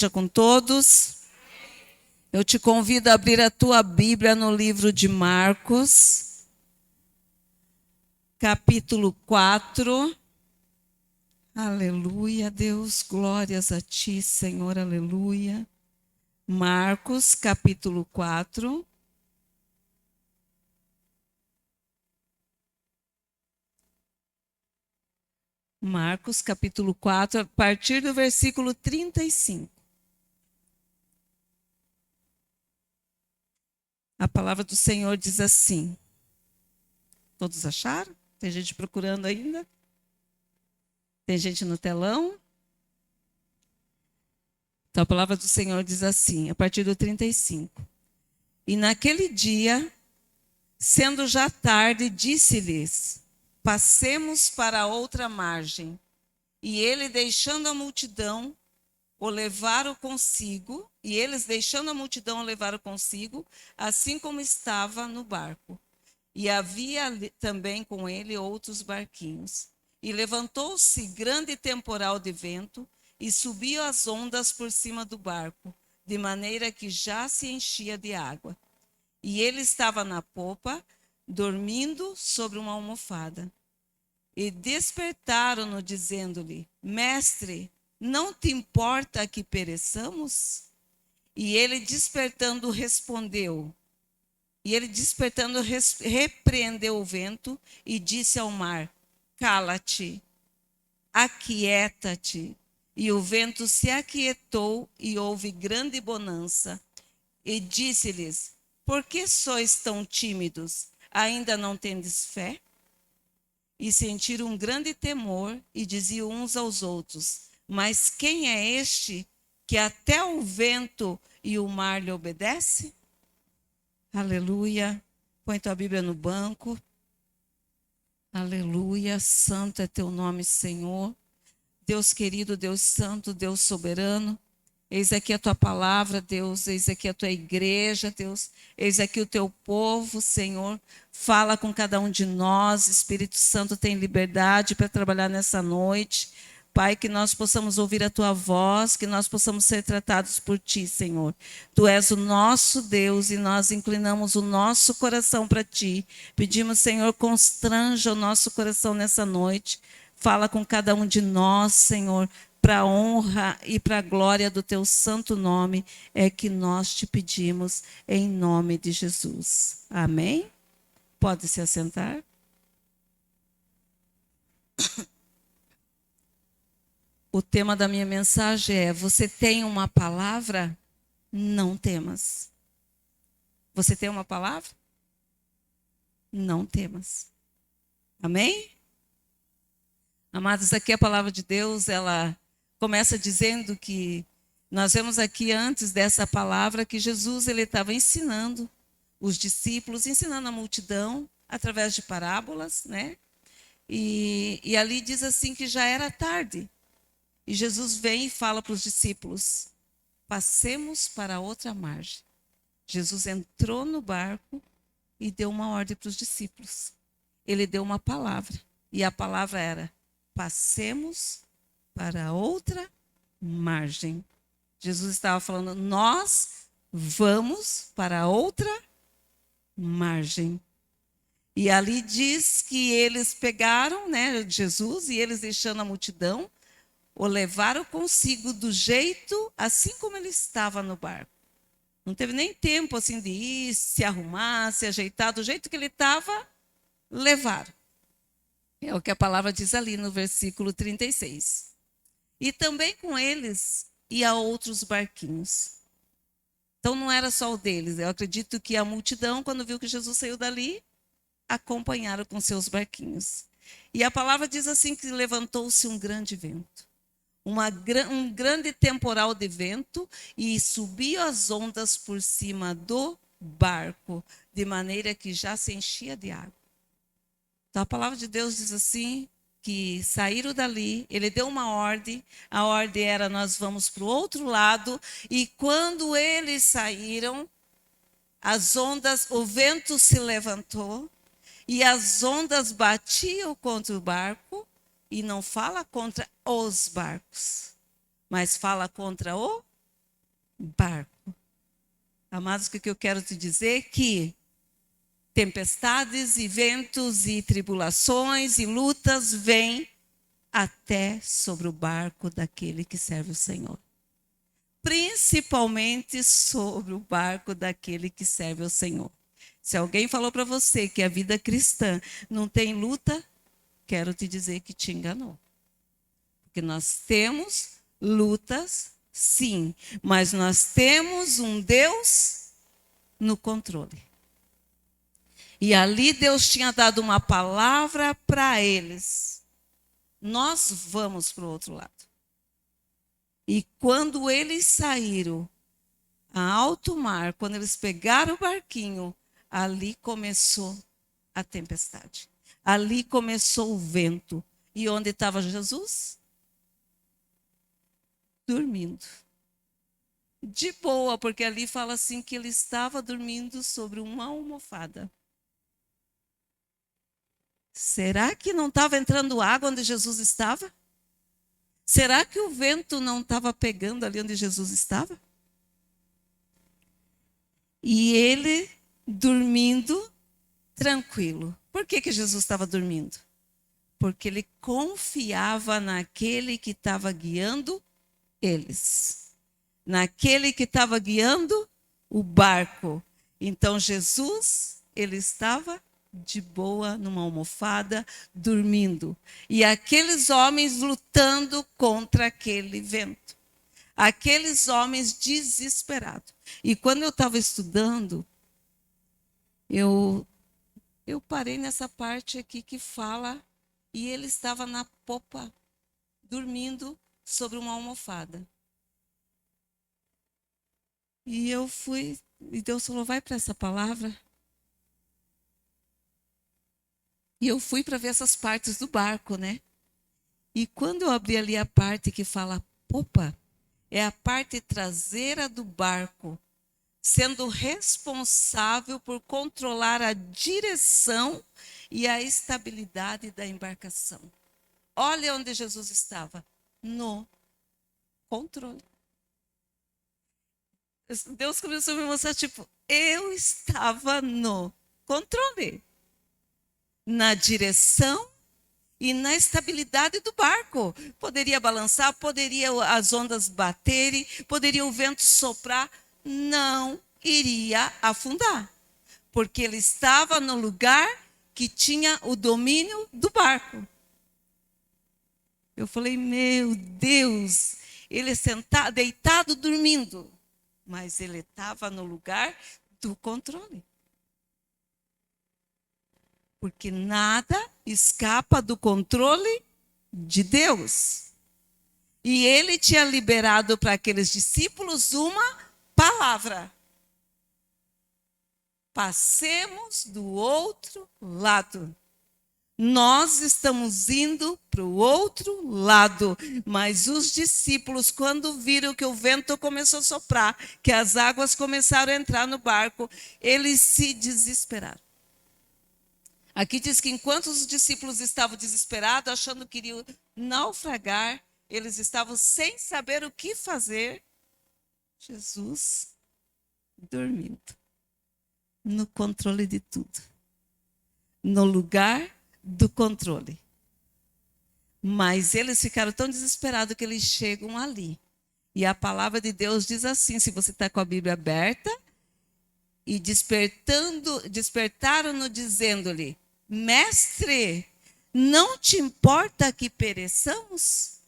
Seja com todos. Eu te convido a abrir a tua Bíblia no livro de Marcos, capítulo 4. Aleluia, Deus, glórias a ti, Senhor, aleluia. Marcos, capítulo 4. Marcos, capítulo 4, a partir do versículo 35. A palavra do Senhor diz assim. Todos acharam? Tem gente procurando ainda? Tem gente no telão? Então a palavra do Senhor diz assim, a partir do 35. E naquele dia, sendo já tarde, disse-lhes: passemos para a outra margem. E ele, deixando a multidão, o levaram consigo, e eles, deixando a multidão, o levaram consigo, assim como estava no barco. E havia também com ele outros barquinhos. E levantou-se grande temporal de vento, e subiu as ondas por cima do barco, de maneira que já se enchia de água. E ele estava na popa, dormindo sobre uma almofada. E despertaram-no, dizendo-lhe: Mestre, não te importa que pereçamos? E ele despertando respondeu. Repreendeu o vento e disse ao mar: Cala-te, aquieta-te. E o vento se aquietou e houve grande bonança. E disse-lhes: Por que sois tão tímidos? Ainda não tendes fé? E sentiram um grande temor e diziam uns aos outros: Mas quem é este que até o vento e o mar lhe obedece? Aleluia. Põe tua Bíblia no banco. Aleluia. Santo é teu nome, Senhor. Deus querido, Deus santo, Deus soberano. Eis aqui a tua palavra, Deus. Eis aqui a tua igreja, Deus. Eis aqui o teu povo, Senhor. Fala com cada um de nós. Espírito Santo tem liberdade para trabalhar nessa noite. Pai, que nós possamos ouvir a tua voz, que nós possamos ser tratados por ti, Senhor. Tu és o nosso Deus e nós inclinamos o nosso coração para ti. Pedimos, Senhor, constranja o nosso coração nessa noite. Fala com cada um de nós, Senhor, para a honra e para a glória do teu santo nome, é que nós te pedimos em nome de Jesus. Amém? Pode se assentar. O tema da minha mensagem é: você tem uma palavra? Não temas. Você tem uma palavra? Não temas. Amém? Amados, aqui a palavra de Deus, ela começa dizendo que nós vemos aqui antes dessa palavra que Jesus ele estava ensinando os discípulos, ensinando a multidão através de parábolas, né? E ali diz assim que já era tarde. E Jesus vem e fala para os discípulos: passemos para a outra margem. Jesus entrou no barco e deu uma ordem para os discípulos. Ele deu uma palavra. E a palavra era: passemos para a outra margem. Jesus estava falando: nós vamos para a outra margem. E ali diz que eles pegaram, né, Jesus, e eles, deixando a multidão, o levaram consigo do jeito assim como ele estava no barco. Não teve nem tempo assim de ir, se arrumar, se ajeitar, do jeito que ele estava, levaram. É o que a palavra diz ali no versículo 36. E também com eles ia outros barquinhos. Então não era só o deles. Eu acredito que a multidão, quando viu que Jesus saiu dali, acompanharam com seus barquinhos. E a palavra diz assim que levantou-se um grande vento. Um grande temporal de vento e subiu as ondas por cima do barco, de maneira que já se enchia de água. Então a palavra de Deus diz assim, que saíram dali, ele deu uma ordem, a ordem era: nós vamos para o outro lado, e quando eles saíram, as ondas, o vento se levantou, e as ondas batiam contra o barco, e não fala contra os barcos, mas fala contra o barco. Amados, o que eu quero te dizer? Que tempestades e ventos e tribulações e lutas vêm até sobre o barco daquele que serve o Senhor. Principalmente sobre o barco daquele que serve o Senhor. Se alguém falou para você que a vida cristã não tem luta, quero te dizer que te enganou. Porque nós temos lutas, sim, mas nós temos um Deus no controle. E ali Deus tinha dado uma palavra para eles. Nós vamos para o outro lado. E quando eles saíram a alto mar, quando eles pegaram o barquinho, ali começou a tempestade. Ali começou o vento. E onde estava Jesus? Dormindo. De boa, porque ali fala assim que ele estava dormindo sobre uma almofada. Será que não estava entrando água onde Jesus estava? Será que o vento não estava pegando ali onde Jesus estava? E ele dormindo tranquilo. Por que Jesus estava dormindo? Porque ele confiava naquele que estava guiando eles. Naquele que estava guiando o barco. Então Jesus, ele estava de boa numa almofada, dormindo. E aqueles homens lutando contra aquele vento. Aqueles homens desesperados. E quando eu estava estudando, eu parei nessa parte aqui que fala, e ele estava na popa, dormindo sobre uma almofada. E eu fui, e Deus falou, vai para essa palavra. E eu fui para ver essas partes do barco, né? E quando eu abri ali a parte que fala popa, é a parte traseira do barco, sendo responsável por controlar a direção e a estabilidade da embarcação. Olha onde Jesus estava, no controle. Deus começou a me mostrar, tipo, eu estava no controle, na direção e na estabilidade do barco. Poderia balançar, poderia as ondas baterem, poderia o vento soprar, não iria afundar, porque ele estava no lugar que tinha o domínio do barco. Eu falei, meu Deus, ele sentado, deitado, dormindo, mas ele estava no lugar do controle. Porque nada escapa do controle de Deus. E ele tinha liberado para aqueles discípulos uma palavra. Passemos do outro lado. Nós estamos indo para o outro lado. Mas os discípulos, quando viram que o vento começou a soprar, que as águas começaram a entrar no barco, eles se desesperaram. Aqui diz que enquanto os discípulos estavam desesperados, achando que iriam naufragar, eles estavam sem saber o que fazer. Jesus dormindo, no controle de tudo, no lugar do controle. Mas eles ficaram tão desesperados que eles chegam ali. E a palavra de Deus diz assim, se você está com a Bíblia aberta, e despertaram-no dizendo-lhe, mestre, não te importa que pereçamos?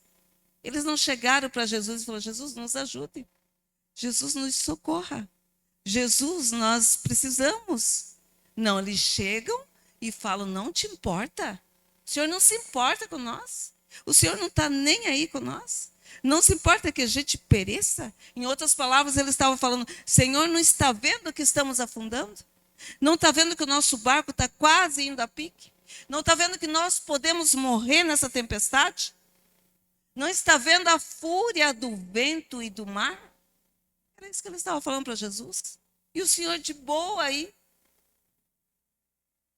Eles não chegaram para Jesus e falaram, Jesus, nos ajude. Jesus, nos socorra. Jesus, nós precisamos. Não, eles chegam e falam, não te importa? O Senhor não se importa com nós? O Senhor não está nem aí com nós? Não se importa que a gente pereça? Em outras palavras, eles estavam falando, Senhor, não está vendo que estamos afundando? Não está vendo que o nosso barco está quase indo a pique? Não está vendo que nós podemos morrer nessa tempestade? Não está vendo a fúria do vento e do mar? Era isso que eles estavam falando para Jesus. E o Senhor de boa aí.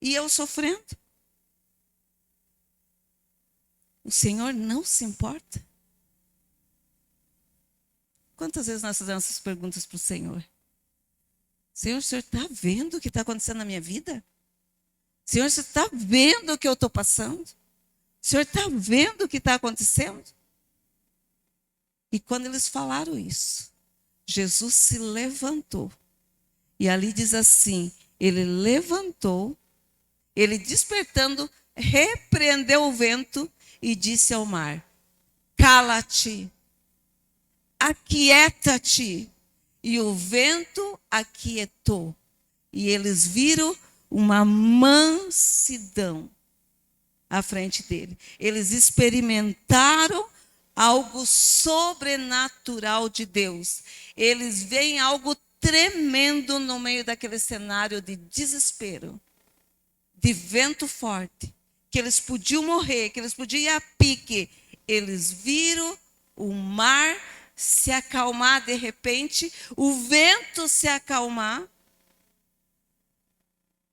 E eu sofrendo. O Senhor não se importa. Quantas vezes nós fazemos essas perguntas para o Senhor? Senhor, o Senhor está vendo o que está acontecendo na minha vida? Senhor, você está vendo o que eu estou passando? O Senhor está vendo o que está acontecendo? E quando eles falaram isso, Jesus se levantou. E ali diz assim, ele levantou, ele despertando, repreendeu o vento e disse ao mar, cala-te, aquieta-te. E o vento aquietou. E eles viram uma mansidão à frente dele. Eles experimentaram algo sobrenatural de Deus. Eles veem algo tremendo no meio daquele cenário de desespero, de vento forte, que eles podiam morrer, que eles podiam ir a pique. Eles viram o mar se acalmar de repente, o vento se acalmar.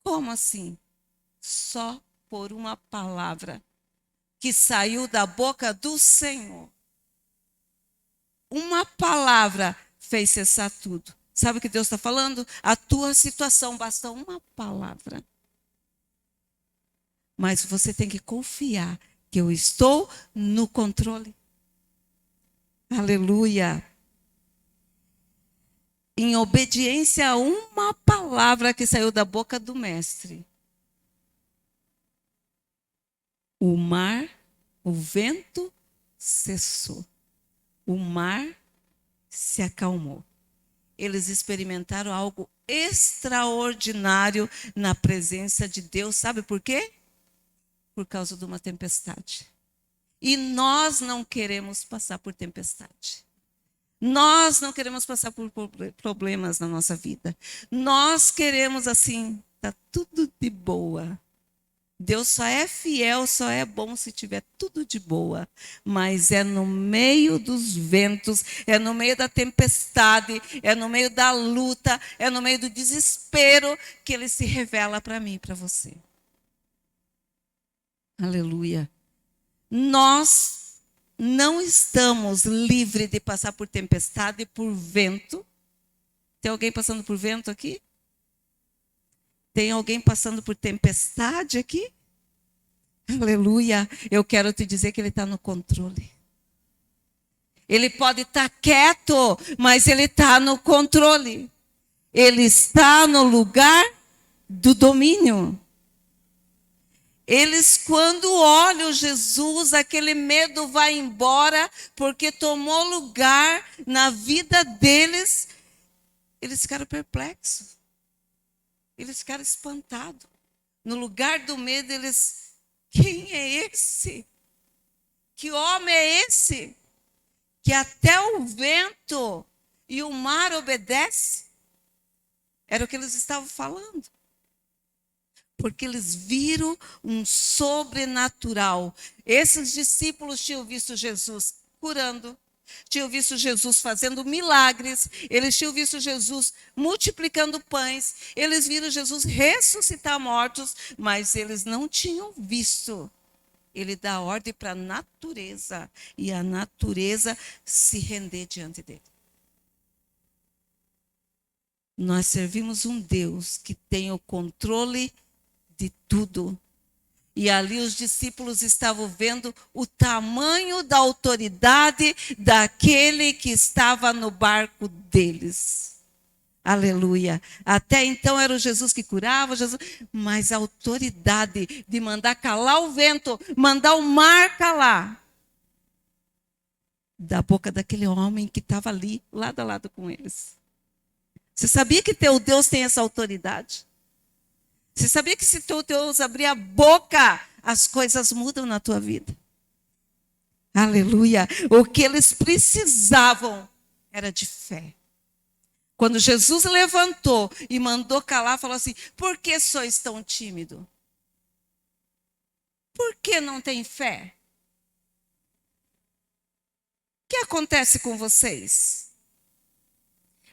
Como assim? Só por uma palavra que saiu da boca do Senhor. Uma palavra fez cessar tudo. Sabe o que Deus está falando? A tua situação basta uma palavra. Mas você tem que confiar que eu estou no controle. Aleluia. Em obediência a uma palavra que saiu da boca do mestre. O mar, o vento cessou. O mar se acalmou. Eles experimentaram algo extraordinário na presença de Deus. Sabe por quê? Por causa de uma tempestade. E nós não queremos passar por tempestade. Nós não queremos passar por problemas na nossa vida. Nós queremos assim, tá tudo de boa. Deus só é fiel, só é bom se tiver tudo de boa. Mas é no meio dos ventos, é no meio da tempestade, é no meio da luta, é no meio do desespero que Ele se revela para mim e para você. Aleluia. Nós não estamos livres de passar por tempestade e por vento. Tem alguém passando por vento aqui? Tem alguém passando por tempestade aqui? Aleluia. Eu quero te dizer que Ele está no controle. Ele pode estar quieto, mas Ele está no controle. Ele está no lugar do domínio. Eles, quando olham Jesus, aquele medo vai embora, porque tomou lugar na vida deles. Eles ficaram perplexos. Eles ficaram espantados. No lugar do medo, eles... Quem é esse? Que homem é esse? Que até o vento e o mar obedecem? Era o que eles estavam falando. Porque eles viram um sobrenatural. Esses discípulos tinham visto Jesus curando, tinham visto Jesus fazendo milagres, eles tinham visto Jesus multiplicando pães, eles viram Jesus ressuscitar mortos, mas eles não tinham visto Ele dar ordem para a natureza e a natureza se render diante dele. Nós servimos um Deus que tem o controle de tudo. E ali os discípulos estavam vendo o tamanho da autoridade daquele que estava no barco deles. Aleluia. Até então era o Jesus que curava, Jesus, mas a autoridade de mandar calar o vento, mandar o mar calar, da boca daquele homem que estava ali, lado a lado com eles. Você sabia que teu Deus tem essa autoridade? Você sabia que se teu Deus abrir a boca, as coisas mudam na tua vida? Aleluia. O que eles precisavam era de fé. Quando Jesus levantou e mandou calar, falou assim, por que sois tão tímido? Por que não tem fé? O que acontece com vocês?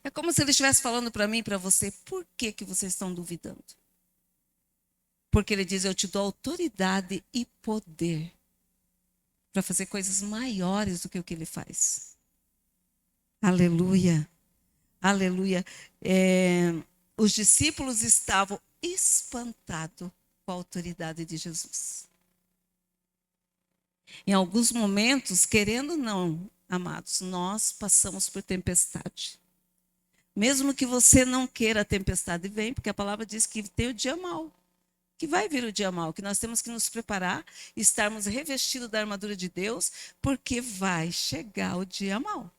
É como se ele estivesse falando para mim e para você, por que vocês estão duvidando? Porque ele diz, eu te dou autoridade e poder para fazer coisas maiores do que o que ele faz. Aleluia. Aleluia. Os discípulos estavam espantados com a autoridade de Jesus. Em alguns momentos, querendo ou não, amados, nós passamos por tempestade. Mesmo que você não queira, a tempestade vem, porque a palavra diz que tem o dia mau. Que vai vir o dia mau, que nós temos que nos preparar, estarmos revestidos da armadura de Deus, porque vai chegar o dia mau.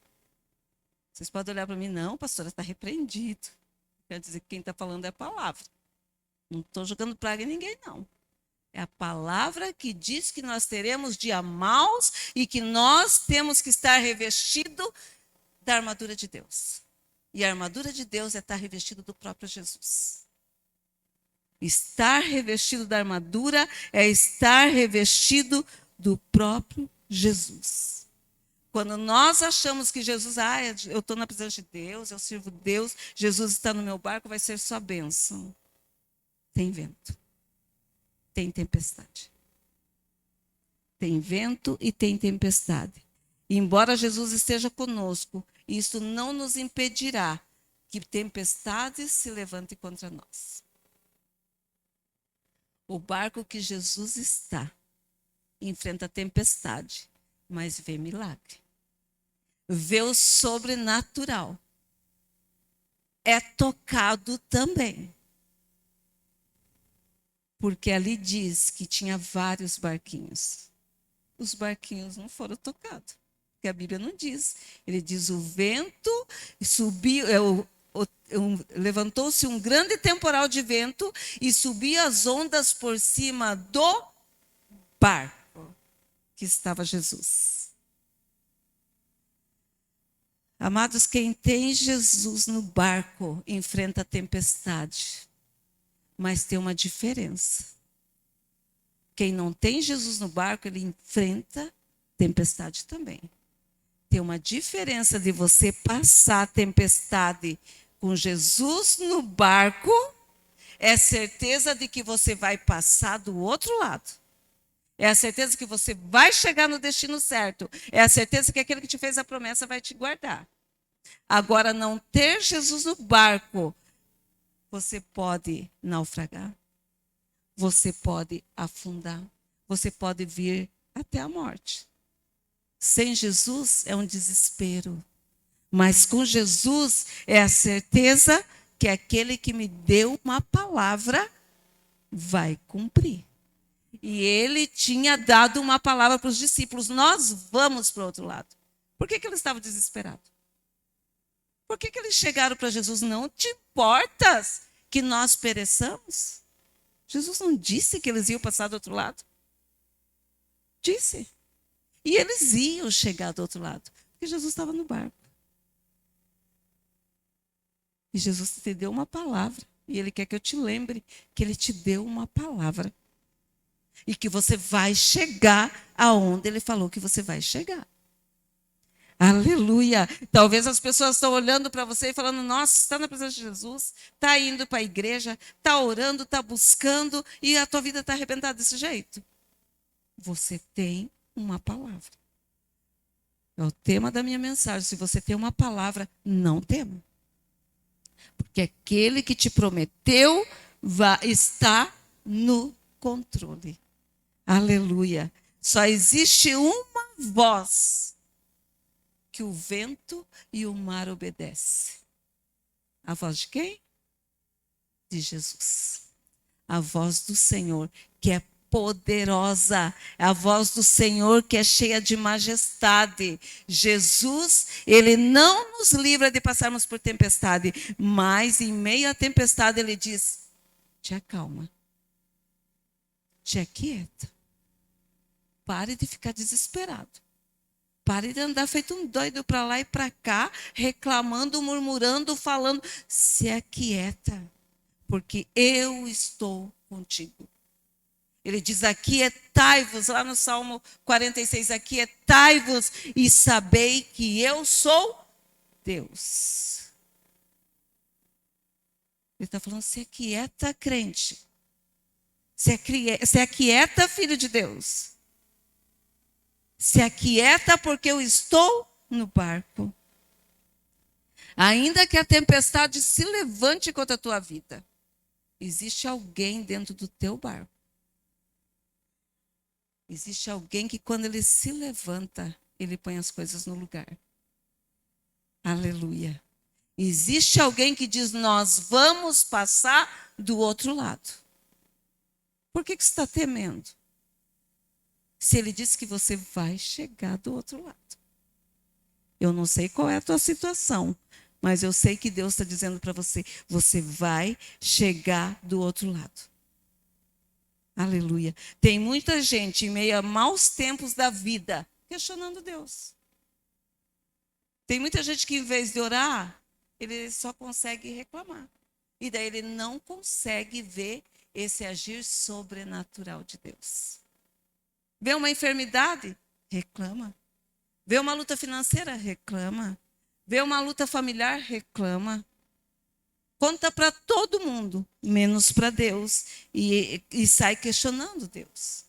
Vocês podem olhar para mim, não, pastora, está repreendido. Quer dizer que quem está falando é a palavra. Não estou jogando praga em ninguém, não. É a palavra que diz que nós teremos dias maus e que nós temos que estar revestido da armadura de Deus. E a armadura de Deus é estar revestido do próprio Jesus. Estar revestido da armadura é estar revestido do próprio Jesus. Quando nós achamos que Jesus, eu estou na presença de Deus, eu sirvo Deus, Jesus está no meu barco, vai ser só bênção. Tem vento. Tem tempestade. Tem vento e tem tempestade. E embora Jesus esteja conosco, isso não nos impedirá que tempestades se levantem contra nós. O barco que Jesus está enfrenta a tempestade, mas vê milagre. Vê o sobrenatural. É tocado também. Porque ali diz que tinha vários barquinhos. Os barquinhos não foram tocados. Porque a Bíblia não diz. Ele diz: o vento subiu, levantou-se um grande temporal de vento e subiu as ondas por cima do barco que estava Jesus. Amados, quem tem Jesus no barco enfrenta a tempestade. Mas tem uma diferença. Quem não tem Jesus no barco, ele enfrenta tempestade também. Tem uma diferença de você passar a tempestade com Jesus no barco, é certeza de que você vai passar do outro lado. É a certeza que você vai chegar no destino certo. É a certeza que aquele que te fez a promessa vai te guardar. Agora, não ter Jesus no barco, você pode naufragar. Você pode afundar. Você pode vir até a morte. Sem Jesus é um desespero. Mas com Jesus é a certeza que aquele que me deu uma palavra vai cumprir. E ele tinha dado uma palavra para os discípulos. Nós vamos para o outro lado. Por que eles estavam desesperados? Por que eles chegaram para Jesus? Não te importas que nós pereçamos? Jesus não disse que eles iam passar do outro lado? Disse. E eles iam chegar do outro lado. Porque Jesus estava no barco. E Jesus te deu uma palavra. E Ele quer que eu te lembre que Ele te deu uma palavra. E que você vai chegar aonde Ele falou que você vai chegar. Aleluia. Talvez as pessoas estão olhando para você e falando: nossa, está na presença de Jesus, está indo para a igreja, está orando, está buscando e a tua vida está arrebentada desse jeito. Você tem uma palavra. É o tema da minha mensagem. Se você tem uma palavra, não tema. Porque aquele que te prometeu está no controle. Aleluia. Só existe uma voz que o vento e o mar obedecem. A voz de quem? De Jesus. A voz do Senhor, que é poderosa. É a voz do Senhor que é cheia de majestade. Jesus, Ele não nos livra de passarmos por tempestade, mas em meio à tempestade Ele diz: te acalma. Te aquieta. Pare de ficar desesperado. Pare de andar feito um doido para lá e para cá, reclamando, murmurando, falando. Se aquieta, porque eu estou contigo. Ele diz: aquietai-vos, lá no Salmo 46, aquietai-vos e sabei que eu sou Deus. Ele está falando: se aquieta, crente. Se aquieta, filho de Deus. Se aquieta porque eu estou no barco. Ainda que a tempestade se levante contra a tua vida, existe alguém dentro do teu barco. Existe alguém que quando ele se levanta, ele põe as coisas no lugar. Aleluia. Existe alguém que diz, nós vamos passar do outro lado. Por que você está temendo? Se ele disse que você vai chegar do outro lado. Eu não sei qual é a tua situação, mas eu sei que Deus está dizendo para você, você vai chegar do outro lado. Aleluia. Tem muita gente em meio a maus tempos da vida, questionando Deus. Tem muita gente que em vez de orar, ele só consegue reclamar. E daí ele não consegue ver esse agir sobrenatural de Deus. Vê uma enfermidade? Reclama. Vê uma luta financeira? Reclama. Vê uma luta familiar? Reclama. Conta para todo mundo, menos para Deus. E sai questionando Deus.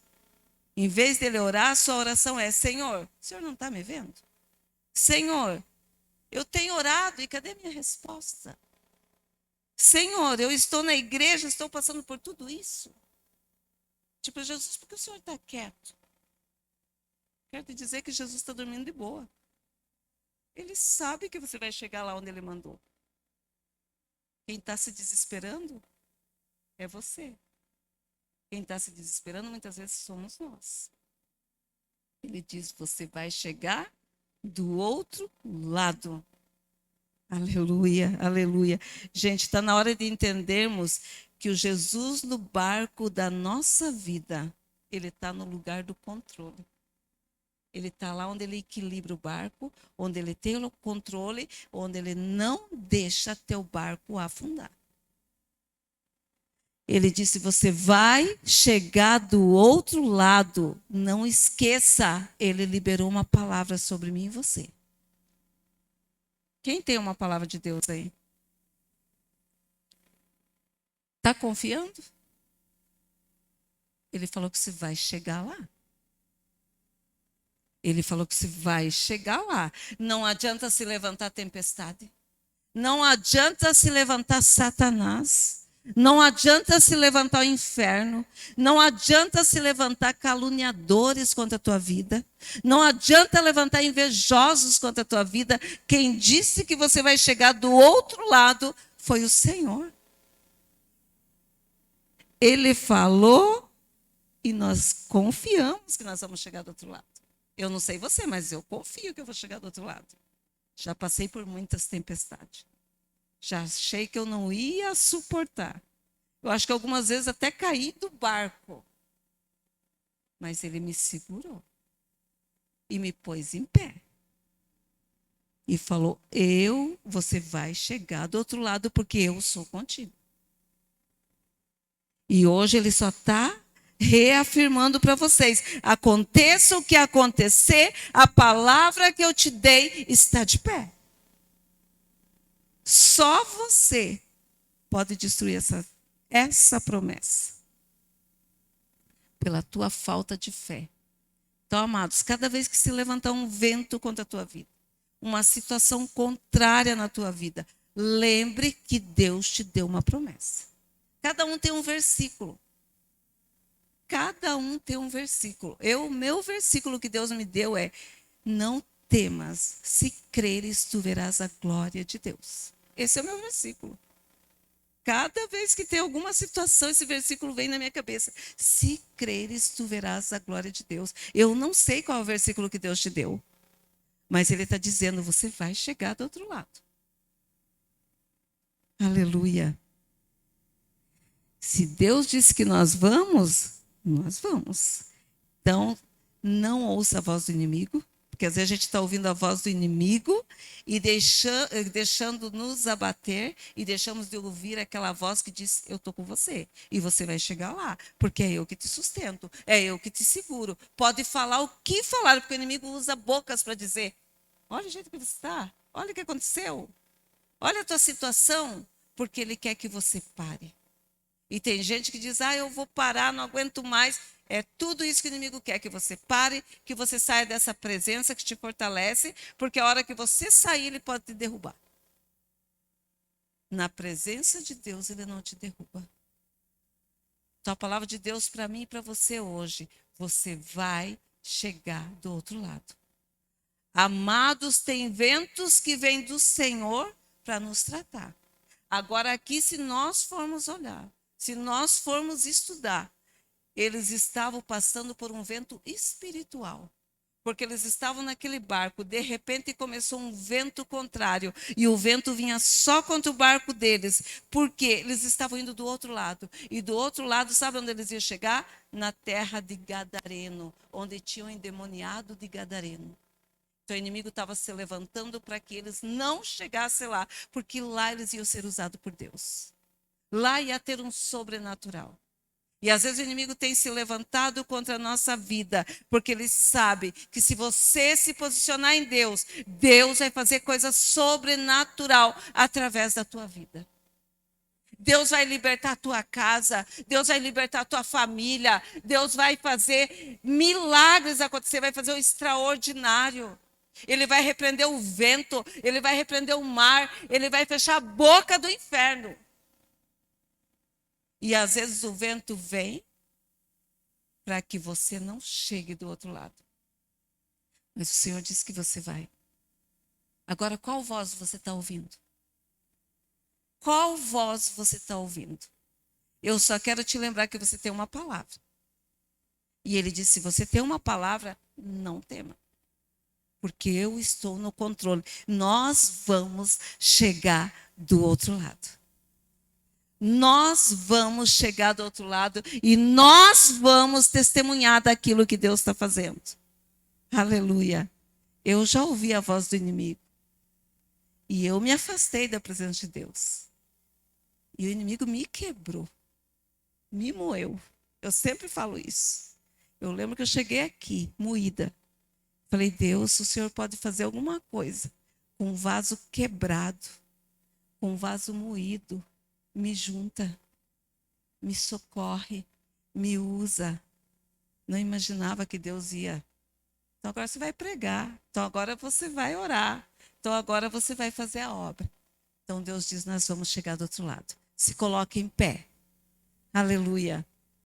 Em vez dele orar, sua oração é, Senhor, o Senhor não está me vendo? Senhor, eu tenho orado e cadê minha resposta? Senhor, eu estou na igreja, estou passando por tudo isso. Tipo, Jesus, por que o Senhor está quieto? Quero te dizer que Jesus está dormindo de boa. Ele sabe que você vai chegar lá onde ele mandou. Quem está se desesperando é você. Quem está se desesperando muitas vezes somos nós. Ele diz, você vai chegar do outro lado. Aleluia, aleluia. Gente, está na hora de entendermos que o Jesus no barco da nossa vida, ele está no lugar do controle. Ele está lá onde ele equilibra o barco, onde ele tem o controle, onde ele não deixa teu barco afundar. Ele disse, você vai chegar do outro lado. Não esqueça, ele liberou uma palavra sobre mim e você. Quem tem uma palavra de Deus aí? Está confiando? Ele falou que você vai chegar lá. Ele falou que você vai chegar lá. Não adianta se levantar a tempestade. Não adianta se levantar Satanás. Não adianta se levantar o inferno. Não adianta se levantar caluniadores contra a tua vida. Não adianta levantar invejosos contra a tua vida. Quem disse que você vai chegar do outro lado foi o Senhor. Ele falou e nós confiamos que nós vamos chegar do outro lado. Eu não sei você, mas eu confio que eu vou chegar do outro lado. Já passei por muitas tempestades. Já achei que eu não ia suportar. Eu acho que algumas vezes até caí do barco. Mas ele me segurou. E me pôs em pé. E falou, você vai chegar do outro lado porque eu sou contigo. E hoje ele só está reafirmando para vocês, aconteça o que acontecer, a palavra que eu te dei está de pé. Só você pode destruir essa promessa. Pela tua falta de fé. Então, amados, cada vez que se levantar um vento contra a tua vida, uma situação contrária na tua vida, lembre que Deus te deu uma promessa. Cada um tem um versículo. Cada um tem um versículo. O meu versículo que Deus me deu é: não temas, se creres, tu verás a glória de Deus. Esse é o meu versículo. Cada vez que tem alguma situação, esse versículo vem na minha cabeça. Se creres, tu verás a glória de Deus. Eu não sei qual é o versículo que Deus te deu, mas Ele está dizendo, você vai chegar do outro lado. Aleluia. Se Deus disse que nós vamos, nós vamos. Então, não ouça a voz do inimigo, porque às vezes a gente está ouvindo a voz do inimigo e deixando nos abater e deixamos de ouvir aquela voz que diz, eu estou com você e você vai chegar lá, porque é eu que te sustento, é eu que te seguro. Pode falar o que falar, porque o inimigo usa bocas para dizer, olha o jeito que você está, olha o que aconteceu, olha a tua situação, porque ele quer que você pare. E tem gente que diz, eu vou parar, não aguento mais. É tudo isso que o inimigo quer, que você pare, que você saia dessa presença que te fortalece, porque a hora que você sair, ele pode te derrubar. Na presença de Deus, Ele não te derruba. Então, a palavra de Deus para mim e para você hoje, você vai chegar do outro lado. Amados, tem ventos que vêm do Senhor para nos tratar. Agora, aqui, se nós formos olhar, se nós formos estudar, eles estavam passando por um vento espiritual. Porque eles estavam naquele barco, de repente começou um vento contrário, e o vento vinha só contra o barco deles, porque eles estavam indo do outro lado. E do outro lado, sabe onde eles iam chegar? Na terra de Gadareno, onde tinham endemoniado de Gadareno. Então o inimigo estava se levantando para que eles não chegassem lá, porque lá eles iam ser usados por Deus. Lá ia ter um sobrenatural. E às vezes o inimigo tem se levantado contra a nossa vida, porque ele sabe que se você se posicionar em Deus, Deus vai fazer coisa sobrenatural através da tua vida. Deus vai libertar a tua casa, Deus vai libertar a tua família, Deus vai fazer milagres acontecer, vai fazer o extraordinário. Ele vai repreender o vento, ele vai repreender o mar, ele vai fechar a boca do inferno. E às vezes o vento vem para que você não chegue do outro lado. Mas o Senhor disse que você vai. Agora, qual voz você está ouvindo? Qual voz você está ouvindo? Eu só quero te lembrar que você tem uma palavra. E ele disse, se você tem uma palavra, não tema. Porque eu estou no controle. Nós vamos chegar do outro lado. Nós vamos chegar do outro lado e nós vamos testemunhar daquilo que Deus está fazendo. Aleluia. Eu já ouvi a voz do inimigo. E eu me afastei da presença de Deus. E o inimigo me quebrou. Me moeu. Eu sempre falo isso. Eu lembro que eu cheguei aqui, moída. Falei, Deus, o Senhor pode fazer alguma coisa com um vaso quebrado, com um vaso moído. Me junta, me socorre, me usa. Não imaginava que Deus ia. Então agora você vai pregar, então agora você vai orar, então agora você vai fazer a obra. Então Deus diz, nós vamos chegar do outro lado. Se coloque em pé. Aleluia.